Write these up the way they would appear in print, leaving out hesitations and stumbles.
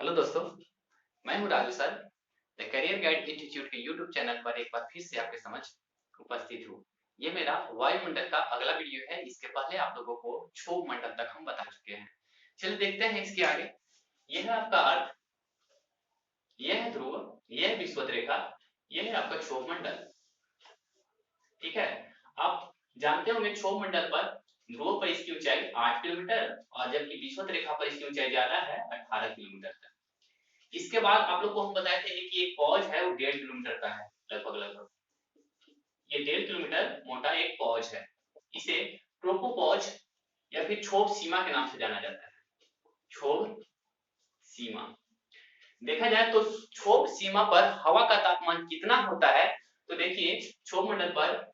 Hello दोस्तों, मैं हूं Raju sir. The career guide institute के यूट्यूब चैनल पर एक बार फिर से आपके समक्ष उपस्थित हूं। ये मेरा वायुमंडल का अगला वीडियो है। इसके पहले आप लोगों को क्षोभ मंडल तक हम बता चुके हैं। चलिए देखते हैं इसके आगे। यह है आपका अर्थ, यह है ध्रुव, यह है विषुवत रेखा, यह है आपका क्षोभ मंडल। ठीक है, आप जानते होंगे क्षोभ मंडल पर ध्रुव पर इसकी ऊंचाई 8 किलोमीटर और जबकि विषुवत रेखा पर इसकी ऊंचाई ज्यादा है 18 किलोमीटर तक। इसके बाद आप लोग को हम बताए थे कि एक पौज है वो 1.5 किलोमीटर का है, लगभग ये 1.5 किलोमीटर मोटा एक पौज है। इसे ट्रोपोपॉज या फिर क्षोभ सीमा के नाम से जाना जाता है। क्षोभ सीमा देखा जाए तो क्षोभ सीमा पर हवा का तापमान कितना होता है, तो देखिए क्षोभ मंडल पर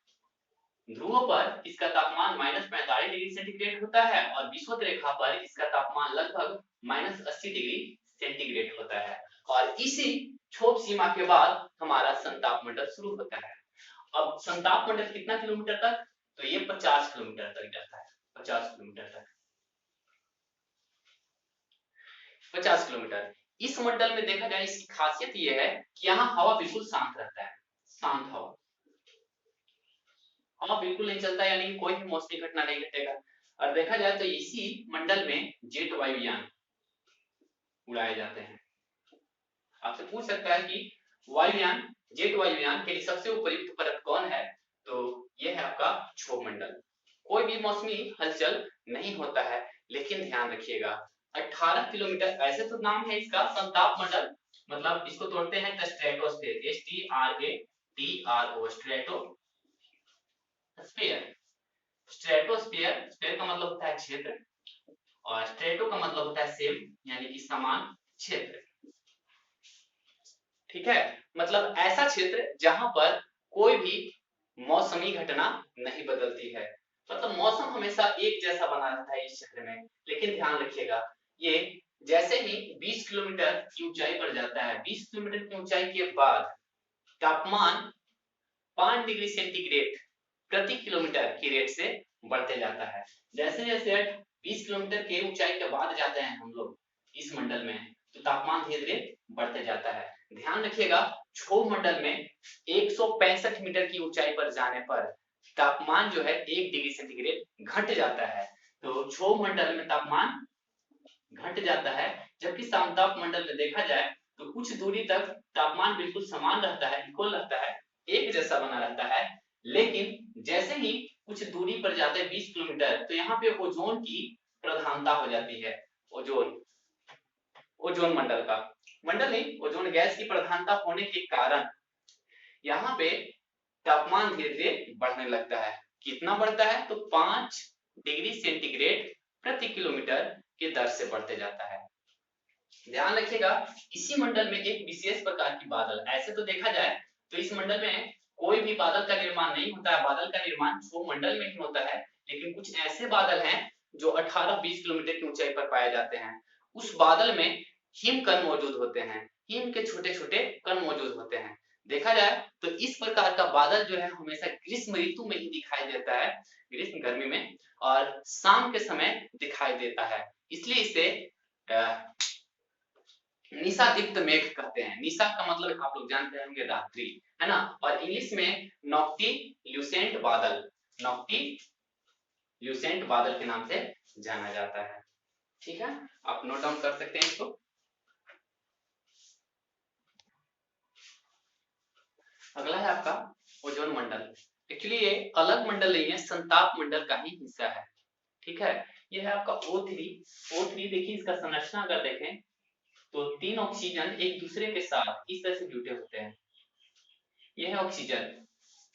ध्रुव पर इसका तापमान -45 डिग्री सेंटीग्रेड होता है और विषुवत रेखा पर इसका तापमान लगभग -80 डिग्री सेंटीग्रेड होता है। और इसी क्षोभ सीमा के बाद हमारा संताप मंडल शुरू होता है। अब संताप मंडल कितना किलोमीटर तक, तो ये 50 किलोमीटर तक जाता है। 50 किलोमीटर तक, 50 किलोमीटर। इस मंडल में देखा जाए इसकी खासियत ये है कि यहाँ हवा बिल्कुल शांत रहता है, शांत हवा, हवा बिल्कुल नहीं चलता, यानी कोई भी मौसमी घटना नहीं घटेगा। और देखा जाए तो इसी मंडल में जेट वायुयान उड़ाए जाते हैं। आपसे पूछ सकता है कि वायुयान, जेट वायुयान के लिए सबसे उपयुक्त परत कौन है, तो यह है आपका क्षोभ मंडल। कोई भी मौसमी हलचल नहीं होता है, लेकिन ध्यान रखिएगा 18 किलोमीटर, ऐसे तो नाम है इसका संताप मंडल, मतलब इसको तोड़ते हैं stratosphere, STRATO, stratosphere. Stratosphere, sphere का मतलब होता है क्षेत्र और स्ट्रेटो का मतलब होता है सेम, यानी कि समान क्षेत्र। ठीक है, मतलब ऐसा क्षेत्र जहां पर कोई भी मौसमी घटना नहीं बदलती है, मतलब मौसम हमेशा एक जैसा बना रहता है इस क्षेत्र में। लेकिन ध्यान रखिएगा, ये जैसे ही 20 किलोमीटर की ऊंचाई पर जाता है, 20 किलोमीटर की ऊंचाई के बाद तापमान 5 डिग्री सेंटीग्रेड प्रति किलोमीटर की रेट से बढ़ते जाता है। जैसे जैसे 20 किलोमीटर की ऊंचाई के बाद जाते हैं हम लोग इस मंडल में, तो तापमान धीरे धीरे बढ़ते जाता है। ध्यान रखिएगा, क्षोभ मंडल में 165 मीटर की ऊंचाई पर जाने पर तापमान जो है 1 डिग्री सेंटीग्रेड घट जाता है। तो क्षोभ मंडल में तापमान घट जाता है, जबकि समताप मंडल में देखा जाए तो कुछ दूरी तक तापमान बिल्कुल समान रहता है, इक्वल रहता है, एक जैसा बना रहता है। लेकिन जैसे ही कुछ दूरी पर जाते हैं 20 किलोमीटर, तो यहाँ पे ओजोन की प्रधानता हो जाती है। ओजोन, ओजोन मंडल का, मंडल नहीं, ओजोन गैस की प्रधानता होने के कारण यहाँ पे तापमान धीरे धीरे बढ़ने लगता है। कितना बढ़ता है, तो 5 डिग्री सेंटीग्रेड प्रति किलोमीटर की दर से बढ़ते जाता है। ध्यान रखिएगा, इसी मंडल में एक विशेष प्रकार की बादल, ऐसे तो देखा जाए तो इस मंडल में कोई भी बादल का निर्माण नहीं होता है, बादल का निर्माण क्षोभ मंडल में ही होता है। लेकिन कुछ ऐसे बादल हैं जो 18-20 किलोमीटर की ऊंचाई पर पाए जाते हैं। उस बादल में हिम कण मौजूद होते हैं, हिम के छोटे छोटे कण मौजूद होते हैं। देखा जाए तो इस प्रकार का बादल जो है हमेशा ग्रीष्म ऋतु में ही दिखाई देता है, ग्रीष्म गर्मी में, और शाम के समय दिखाई देता है। इसलिए इसे निशादीप्त मेघ कहते हैं। निशा का मतलब आप लोग जानते होंगे रात्रि, है ना। और इंग्लिश में नॉक्टिल्यूसेंट बादल, नॉक्टिल्यूसेंट बादल के नाम से जाना जाता है। ठीक है, आप नोट डाउन कर सकते हैं इसको। अगला है आपका ओजोन मंडल। एक्चुअली ये अलग मंडल नहीं है, संताप मंडल का ही हिस्सा है। ठीक है, ये है आपका O3। O3 देखिए, इसका संरचना अगर देखें तो 3 ऑक्सीजन एक दूसरे के साथ इस तरह से जुटे होते हैं। यह है ऑक्सीजन,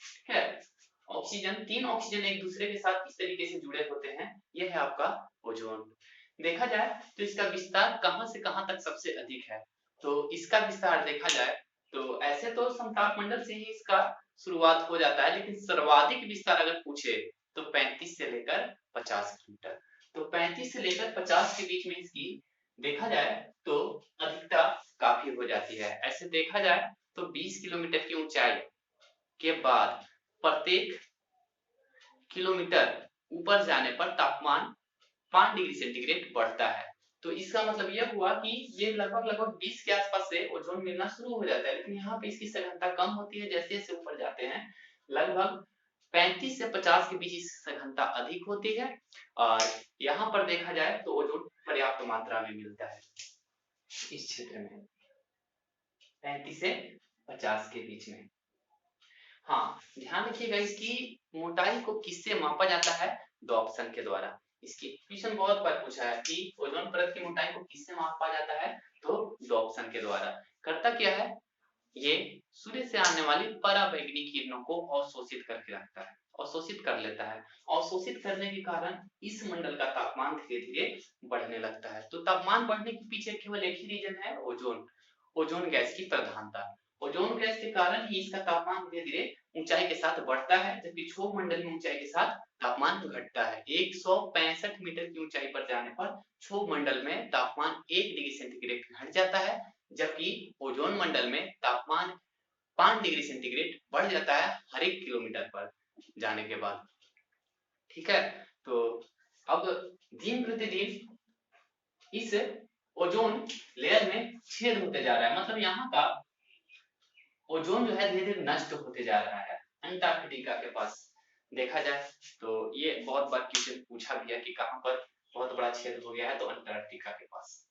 ठीक है, ऑक्सीजन, 3 ऑक्सीजन एक दूसरे के साथ इस तरीके से जुड़े होते हैं। यह है आपका ओजोन। देखा जाए तो इसका विस्तार कहां से कहां तक सबसे अधिक है, तो इसका विस्तार देखा जाए तो ऐसे तो समताप मंडल से ही इसका शुरुआत हो जाता है, लेकिन सर्वाधिक विस्तार अगर पूछे तो 35 से लेकर 50 किलोमीटर। तो 35 से लेकर 50 के बीच में इसकी देखा जाए तो अधिकता काफी हो जाती है। ऐसे देखा जाए तो 20 किलोमीटर की ऊंचाई के बाद प्रत्येक किलोमीटर ऊपर जाने पर तापमान 5 डिग्री सेंटीग्रेड बढ़ता है। तो इसका मतलब यह हुआ कि ये लगभग 20 के आसपास से ओजोन मिलना शुरू हो जाता है, लेकिन यहाँ पे इसकी सघनता कम होती है। जैसे जैसे ऊपर जाते हैं लगभग 35 से 50 के बीच इसकी सघनता अधिक होती है, और यहाँ पर देखा जाए तो ओजोन पर्याप्त मात्रा में मिलता है इस क्षेत्र में 35 से 50 के बीच में। हाँ, ध्यान रखिएगा, इसकी मोटाई को किससे मापा जाता है? डॉप्सन के द्वारा। इसकी क्वेश्चन बहुत बार पूछा है कि ओजोन परत की मोटाई को किससे मापा जाता है? तो डॉप्सन के द्वारा। करता क्या है? ये सूर्य से आने वाली पराबैंगनी किरणों को अवशोषित करके रखता है, अवशोषित कर लेता है। अवशोषित करने के कारण इस मंडल का तापमान धीरे-धीरे बढ़ने लगता है। तो तापमान बढ़ने के पीछे केवल एक ही रीजन है, ओजोन। ओजोन गैस की प्रधानता। ओजोन गैस के कारण ही इसका तापमान धीरे-धीरे ऊंचाई के साथ बढ़ता है, जबकि क्षोभ मंडल में ऊंचाई के साथ तापमान घटता है। 165 मीटर की ऊंचाई पर जाने पर क्षोभ मंडल में तापमान 1 डिग्री सेंटीग्रेड घट जाता है, जबकि ओजोन मंडल में तापमान 5 डिग्री सेंटीग्रेड बढ़ जाता है हर 1 किलोमीटर पर जाने के बाद। ठीक है, तो अब दिन प्रतिदिन इस ओजोन लेयर में छेद होते जा रहा है, मतलब यहाँ का ओजोन जो है धीरे धीरे नष्ट होते जा रहा है अंटार्कटिका के पास। देखा जाए तो ये बहुत बार क्वेश्चन पूछा गया कि कहां पर बहुत बड़ा छेद हो गया है, तो अंटार्कटिका के पास।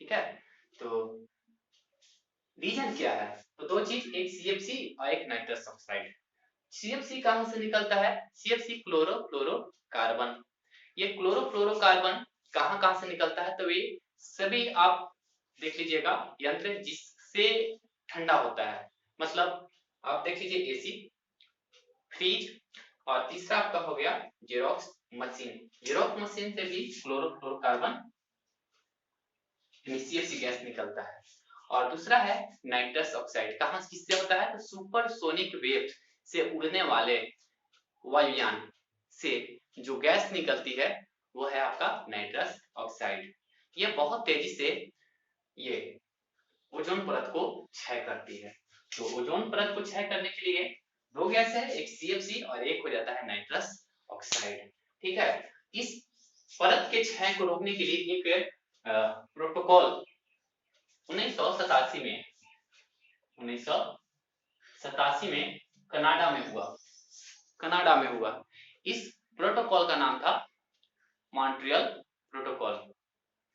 ठीक है, तो रीजन क्या है? तो दो चीज, एक CFC और एक नाइट्रस ऑक्साइड। CFC कहां से निकलता है? CFC chlorofluorocarbon. ये क्लोरोफ्लोरोकार्बन कहां कहां से निकलता है? तो ये सभी आप देख लीजिएगा यंत्र जिससे ठंडा होता है, मतलब आप देख लीजिए एसी, फ्रिज, और तीसरा आपका हो गया जेरोक्स मशीन। जेरोक्स मशीन से भी क्लोरोफ्लोरोकार्बन CFC गैस निकलता है। और दूसरा है नाइट्रस ऑक्साइड। कहां किससे होता है? तो सुपरसोनिक वेव से उड़ने वाले वायुयान से जो गैस निकलती है वो है आपका नाइट्रस ऑक्साइड। ये बहुत तेजी से ये ओजोन परत को क्षय करती है। तो ओजोन परत को क्षय करने के लिए दो गैस है, एक CFC और एक हो जाता है नाइट्रस ऑक्साइड। ठीक है, इस परत के क्षय को रोकने के लिए एक प्रोटोकॉल 1987 में कनाडा में हुआ। इस प्रोटोकॉल का नाम था मॉन्ट्रियल प्रोटोकॉल।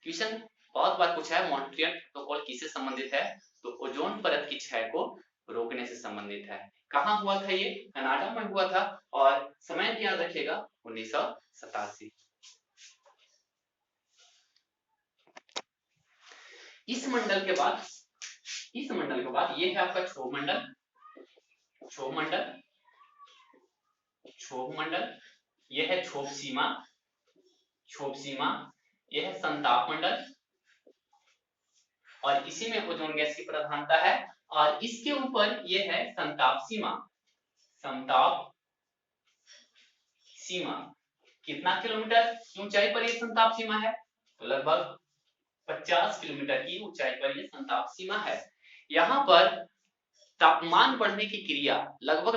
क्वेश्चन बहुत बार पूछा है, मॉन्ट्रियल प्रोटोकॉल किससे संबंधित है? तो ओजोन परत की क्षय को रोकने से संबंधित है। कहां हुआ था? ये कनाडा में हुआ था, और समय भी याद रखिएगा 1987। इस मंडल के बाद ये है आपका क्षोभ मंडल, ये है क्षोभ सीमा, ये है संताप मंडल, और इसी में ओजोन गैस की प्रधानता है। और इसके ऊपर ये है संताप सीमा। कितना किलोमीटर की ऊंचाई पर ये संताप सीमा है? तो लगभग 50 किलोमीटर की ऊंचाई पर ये संताप सीमा है। यहाँ पर तापमान बढ़ने की क्रिया लगभग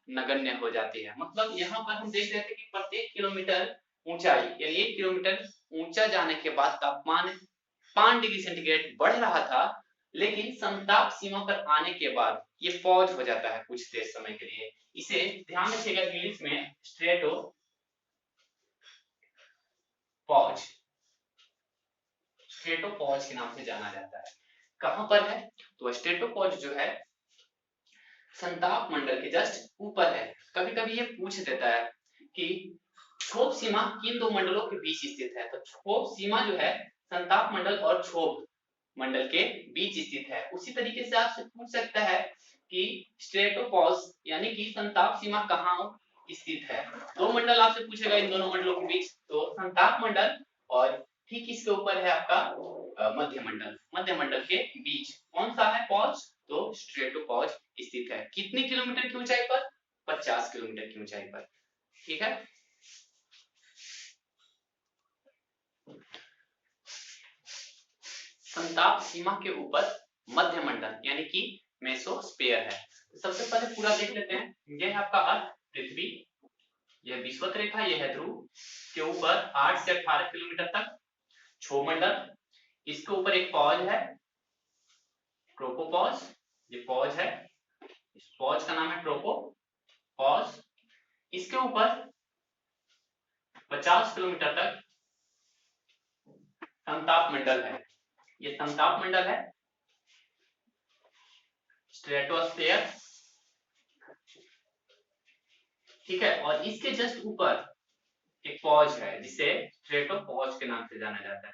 नगण्य हो जाती है। मतलब यहाँ पर हम देख रहे थे कि प्रत्येक किलोमीटर ऊंचाई यानी 1 किलोमीटर ऊंचा जाने के बाद तापमान 5 डिग्री सेंटीग्रेड बढ़ रहा था, लेकिन संताप सीमा पर आने के बाद ये पॉज हो जाता है कुछ देर समय के लिए। इसे ध्यान रखिएगा, इंग्लिश में स्ट्रेटो पॉज के नाम से जाना जाता है। कहां पर है? तो स्ट्रेटो पॉज जो है संताप मंडल के जस्ट ऊपर है। कभी कभी ये पूछ देता है कि क्षोभ सीमा किन दो मंडलों के बीच स्थित है? तो क्षोभ सीमा जो है संताप मंडल और क्षोभ मंडल के बीच स्थित है। उसी तरीके से आपसे पूछ सकता है कि स्ट्रेटोपॉज यानी कि संताप सीमा कहां स्थित है? दो मंडल आपसे पूछेगा इन दोनों मंडलों के बीच, तो संताप मंडल और ठीक इसके ऊपर है आपका मध्य मंडल के बीच कौन सा है पॉज? तो स्ट्रेटोपॉज स्थित है। कितनी किलोमीटर की ऊंचाई पर? 50 किलोमीटर की ऊंचाई पर। ठीक है, संताप सीमा के ऊपर मध्य मंडल यानी कि मेसोस्फीयर है। तो सबसे पहले पूरा देख लेते हैं। यह है आपका अर्थ, पृथ्वी, यह विषुवत रेखा, यह है ध्रुव के ऊपर 8 से 18 किलोमीटर तक क्षोभ मंडल, इसके ऊपर एक पॉज है, ट्रोपोपॉज, ये पॉज है, इस पॉज का नाम है ट्रोपोपॉज। इसके ऊपर 50 किलोमीटर तक समताप मंडल है, ये समताप मंडल है, स्ट्रेटोस्फेयर, ठीक है। और इसके जस्ट ऊपर एक पॉज है जिसे स्ट्रेटोपॉज के नाम से जाना जाता है।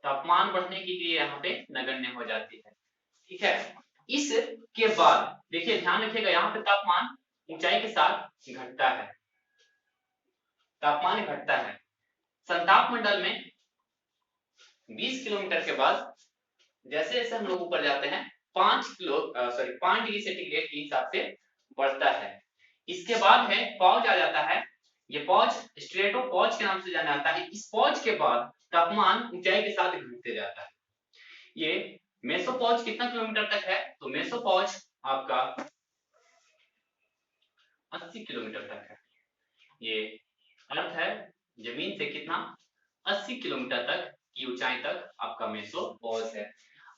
तापमान बढ़ने की क्रिया यहाँ पे नगण्य हो जाती है, ठीक है। इसके बाद देखिए, ध्यान रखिएगा, यहाँ पे तापमान ऊंचाई के साथ घटता है, तापमान घटता है। संताप मंडल में 20 किलोमीटर के बाद जैसे जैसे हम लोग ऊपर जाते हैं 5 डिग्री सेंटीग्रेड के हिसाब से बढ़ता है। इसके बाद है पॉज आ जाता है, ये पॉज स्ट्रेटोपॉज के नाम से जाना जाता है। इस पॉज के बाद तापमान ऊंचाई के साथ घटते जाता है। ये मेसोपॉज कितना किलोमीटर तक है, तो मेसोपॉज आपका 80 किलोमीटर तक है। ये अर्थ है जमीन से कितना, 80 किलोमीटर तक की ऊंचाई तक आपका मेसोपॉज है।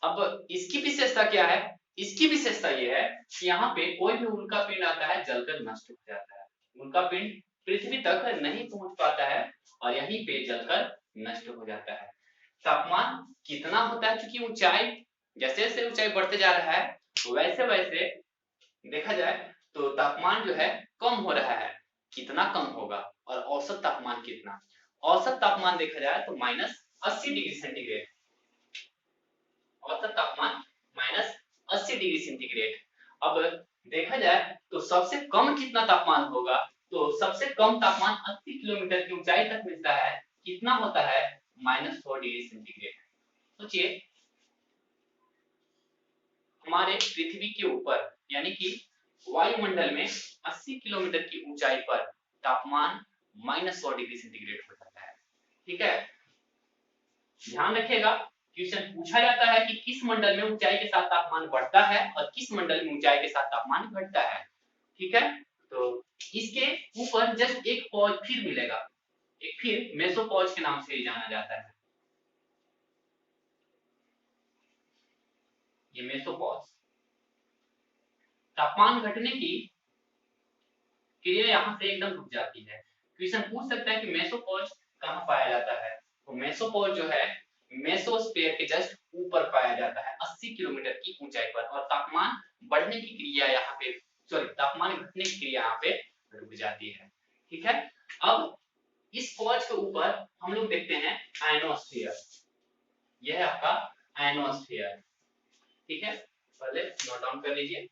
अब इसकी विशेषता क्या है, इसकी विशेषता ये है कि यहाँ पे कोई भी उल्का पिंड आता है जलकर नष्ट हो जाता है। उल्का पिंड पृथ्वी तक नहीं पहुंच पाता है और यहीं पे जलकर नष्ट हो जाता है। तापमान कितना होता है, क्योंकि ऊंचाई जैसे जैसे ऊंचाई बढ़ते जा रहा है वैसे वैसे देखा जाए तो तापमान जो है कम हो रहा है। कितना कम होगा और औसत तापमान कितना, औसत तापमान देखा जाए तो -80 डिग्री सेंटीग्रेड, औसत तापमान -80 डिग्री सेंटीग्रेड। अब देखा जाए तो सबसे कम कितना तापमान होगा, तो सबसे कम तापमान 80 किलोमीटर की ऊंचाई तक मिलता है। कितना होता है, -100 डिग्री सेंटीग्रेड। सोचिए, हमारे पृथ्वी के ऊपर यानी कि वायुमंडल में 80 किलोमीटर की ऊंचाई पर तापमान -100 डिग्री सेंटीग्रेड हो जाता है, ठीक है। ध्यान रखिएगा, क्वेश्चन पूछा जाता है कि किस मंडल में ऊंचाई के साथ तापमान बढ़ता है और किस मंडल में ऊंचाई के साथ तापमान घटता है, ठीक है। तो इसके ऊपर जस्ट एक पॉज फिर मिलेगा, एक फिर मेसोपॉज के नाम से जाना जाता है, ये मेसोपॉज। तापमान घटने की क्रिया यहाँ से एकदम रुक जाती है। क्वेश्चन पूछ सकता है कि मेसोपॉज कहाँ पाया जाता है, तो मेसोपॉज जो है मेसोस्फीयर के जस्ट ऊपर पाया जाता है 80 किलोमीटर की ऊंचाई पर। और तापमान बढ़ने की क्रिया यहाँ पे तापमान घटने की क्रिया यहाँ पे रुक जाती है, ठीक है। अब इस पॉज के ऊपर हम लोग देखते हैं आयनोस्फीयर, यह है आपका आयनोस्फीयर, ठीक है। पहले नोट डाउन कर लीजिए।